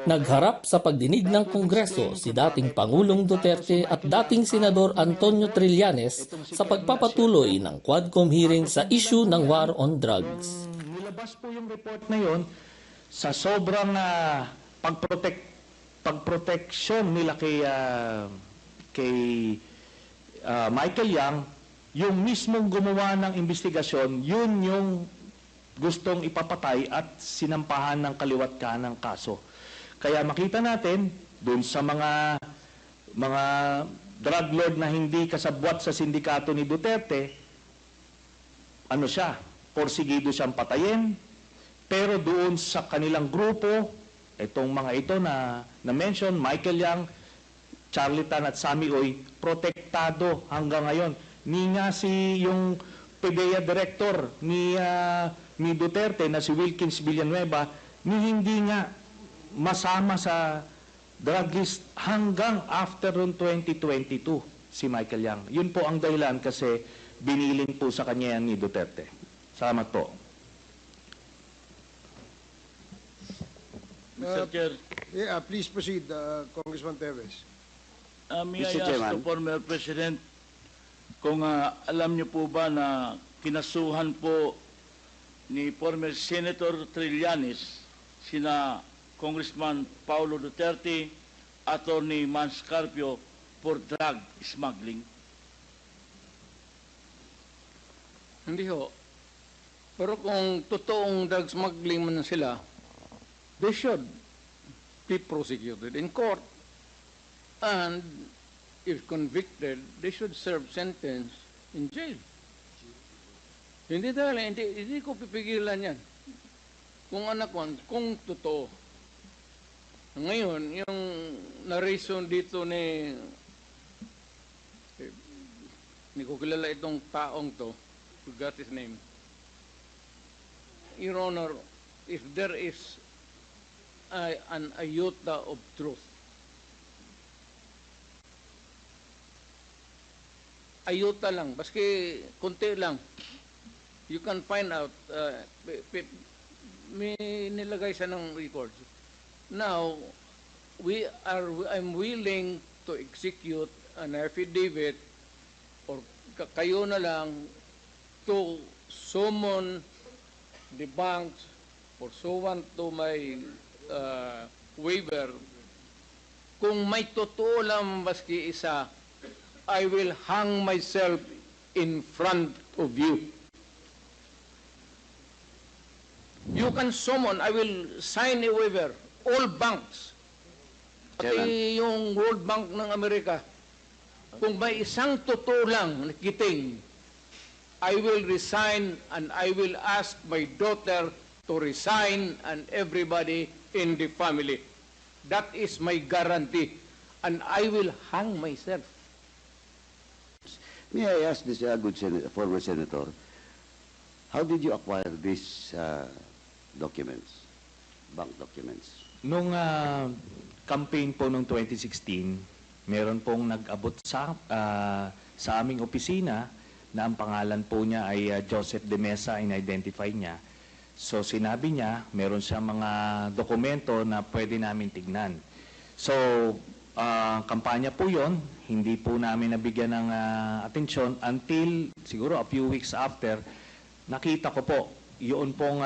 Nagharap sa pagdinig ng Kongreso si dating Pangulong Duterte at dating Senador Antonio Trillanes sa pagpapatuloy ng Quadcom hearing sa issue ng war on drugs. Nilabas po yung report na yon sa sobrang pagproteksyon nila kay Michael Yang, yung mismong gumawa ng investigasyon, yun yung gustong ipapatay at sinampahan ng kaliwat kanang kaso. Kaya makita natin doon sa mga drug lord na hindi kasabwat sa sindikato ni Duterte, ano siya, porsigido siyang patayin, pero doon sa kanilang grupo, itong mga ito na mention, Michael Yang, Charlie Tan at Sammy Oy, protektado hanggang ngayon. Ni nga yung PDEA director ni Duterte na si Wilkins Villanueva, ni hindi nga masama sa drug list hanggang after 2022 si Michael Yang. Yun po ang dahilan kasi biniling po sa kanya yan ni Duterte. Salamat po. Mr. Chair, Yeah, please proceed, Congressman Teves. may I Mr. ask Chairman. the former President kung alam niyo po ba na kinasuhan po ni former Senator Trillanes sina Congressman Paulo Duterte, Attorney Mans Carpio for drug smuggling? Hindi ho. Pero kung totoong drug smuggling man sila, they should be prosecuted in court. And if convicted, they should serve sentence in jail. Hindi dahil, hindi ko pipigilan yan. Kung anak ko, kung totoo. Ngayon, yung na-reason dito ni ko kilala itong taong to, forgot his name. Your Honor, if there is an iota of truth, iota lang, baski konti lang, you can find out, may nilagay siya ng records. Now, I'm willing to execute an affidavit or kayo na lang to summon the banks pursuant to my waiver. Kung may totoo lang maski isa, I will hang myself in front of you. You can summon, I will sign a waiver, all banks, pati yung World Bank ng Amerika. Kung may isang totoo lang nakiting, I will resign and I will ask my daughter to resign and everybody in the family. That is my guarantee. And I will hang myself. May I ask this former senator, how did you acquire these documents, bank documents? Nung campaign po noong 2016, meron pong nag-abot sa aming opisina na ang pangalan po niya ay Joseph De Mesa, in-identify niya. So sinabi niya, meron siyang mga dokumento na pwede namin tignan. So kampanya po yon, hindi po namin nabigyan ng atensyon until siguro a few weeks after, nakita ko po, yun pong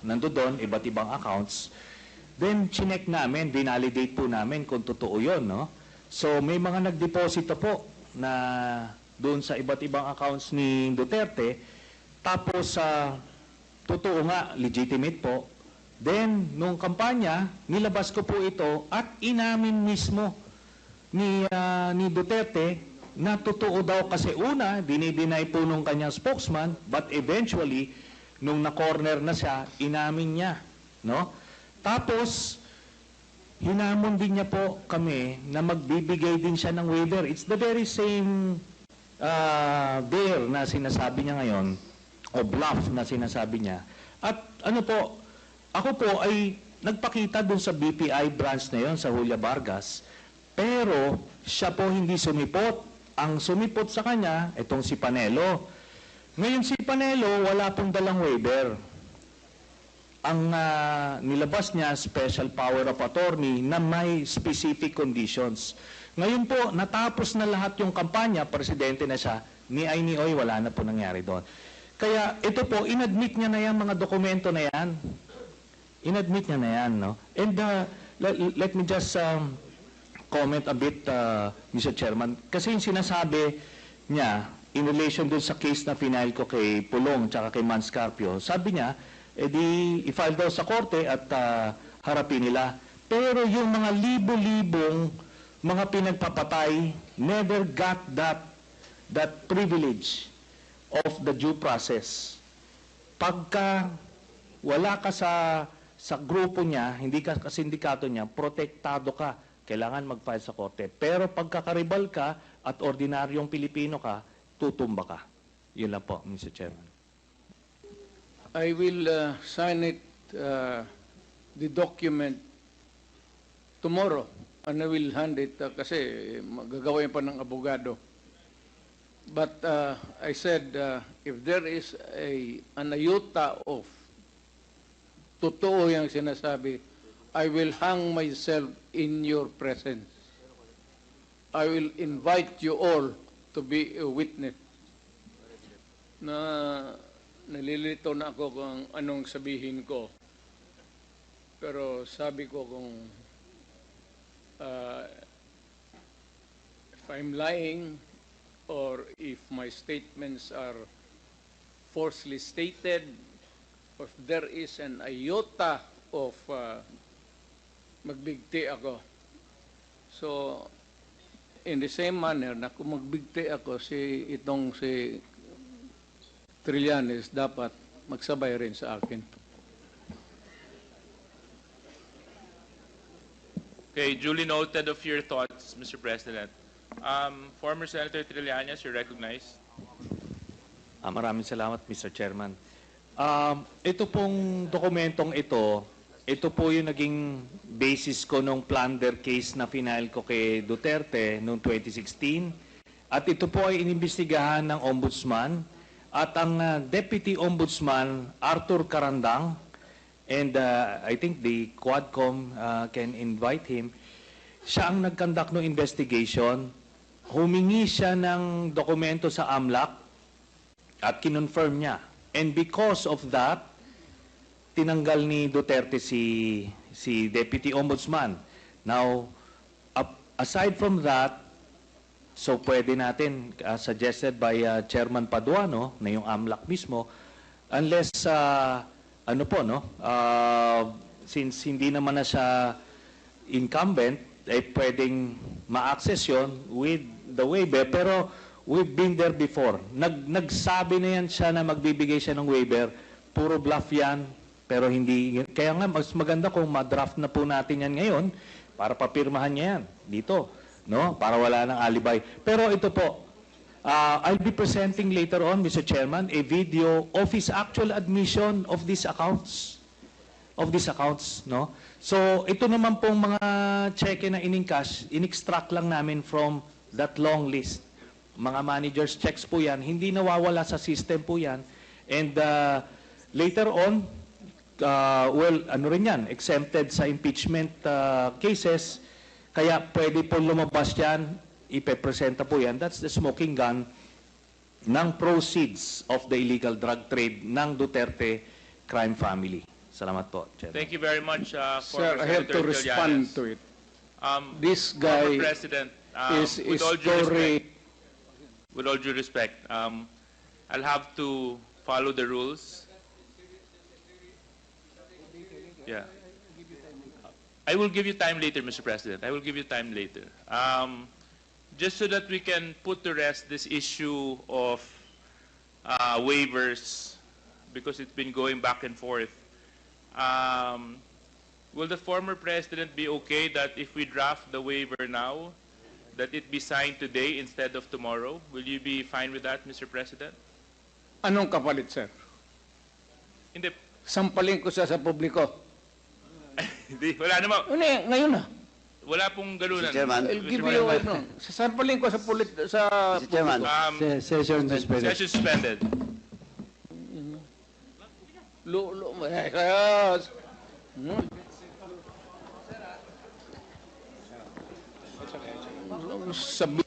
nandoon, iba't ibang accounts. Then, chinek namin, binalidate po namin kung totoo yun, no? So, may mga nagdeposito po na doon sa iba't ibang accounts ni Duterte. Tapos, totoo nga, legitimate po. Then, nung kampanya, nilabas ko po ito at inamin mismo ni Duterte na totoo daw kasi una, dinideny po nung kanyang spokesman, but eventually, nung na-corner na siya, inamin niya, no? Tapos, hinamon din niya po kami na magbibigay din siya ng waiver. It's the very same dare na sinasabi niya ngayon, o bluff na sinasabi niya. At ano po, ako po ay nagpakita dun sa BPI branch na yon sa Julia Vargas, pero siya po hindi sumipot. Ang sumipot sa kanya, itong si Panelo. Ngayon si Panelo, wala pong dalang waiver. ang nilabas niya, special power of attorney na may specific conditions. Ngayon po, natapos na lahat yung kampanya, presidente na siya, ni ay ni oy, wala na po nangyari doon. Kaya ito po, inadmit niya na yan, mga dokumento na yan. Inadmit niya na yan, no? And let me just comment a bit, Mr. Chairman. Kasi yung sinasabi niya, in relation dun sa case na final ko kay Pulong tsaka kay Manscarpio, sabi niya, edi i-file daw sa korte at harapin nila. Pero yung mga libo-libong mga pinagpapatay never got that privilege of the due process. Pagka wala ka sa grupo niya, hindi ka sa sindikato niya, protektado ka. Kailangan mag-file sa korte. Pero pagkakaribal ka at ordinaryong Pilipino ka, tutumba ka. Yun lang po, Mr. Chairman. I will sign it, the document, tomorrow. And I will hand it kasi magagawa pa ng abogado. But I said, if there is an iota of totoo yung sinasabi, I will hang myself in your presence. I will invite you all to be a witness. Nalilito na ako kung anong sabihin ko. Pero sabi ko kung if I'm lying or if my statements are falsely stated, or if there is an iota of magbigti ako. So, in the same manner na kung magbigti ako, si Trillanes dapat magsabay rin sa akin. Okay, duly noted of your thoughts, Mr. President. Former Senator Trillanes, you're recognized. Maraming salamat, Mr. Chairman. Ito pong dokumentong ito po yung naging basis ko nung plunder case na final ko kay Duterte noong 2016. At ito po ay inimbestigahan ng Ombudsman. At ang Deputy Ombudsman, Arthur Carandang, and I think the Quadcom can invite him, siya ang nag-conduct ng investigation. Humingi siya ng dokumento sa AMLAC at kinonfirm niya. And because of that, tinanggal ni Duterte si Deputy Ombudsman. Now, aside from that, so pwede natin, suggested by Chairman Paduano, na yung AMLAC mismo, unless, since hindi naman na siya incumbent, ay pwedeng ma-access yun with the waiver. Pero we've been there before. Nagsabi na yan siya na magbibigay siya ng waiver. Puro bluff yan, pero hindi. Kaya nga, mas maganda kung ma-draft na po natin yan ngayon para papirmahan niya yan dito. No? Para wala ng alibay. Pero ito po, I'll be presenting later on, Mr. Chairman, a video of his actual admission of these accounts. No? So, ito naman pong mga cheque na in-encash, in-extract lang namin from that long list. Mga managers' checks po yan, hindi nawawala sa system po yan. And later on, exempted sa impeachment cases, kaya pwede po lumabas yan, ipepresenta po yan. That's the smoking gun ng proceeds of the illegal drug trade ng Duterte crime family. Salamat po, Chairman. Thank you very much, Sir, former I have to Senator respond Trillanes. to it. This Former guy President, is with all due story. respect, with all due respect, I'll have to follow the rules. Yeah. I will give you time later, Mr. President. I will give you time later. Just so that we can put to rest this issue of waivers, because it's been going back and forth. Will the former president be okay that if we draft the waiver now, that it be signed today instead of tomorrow? Will you be fine with that, Mr. President? Anong kapalit, sir? Hindi. Sampalin ko siya sa publiko. Hindi. Wala naman. Ngayon na. Wala pong galunan. Mr. Chairman. I'll give you, sampalin ko sa Mr. Chairman. publiko. Session suspended. Yes. Sabi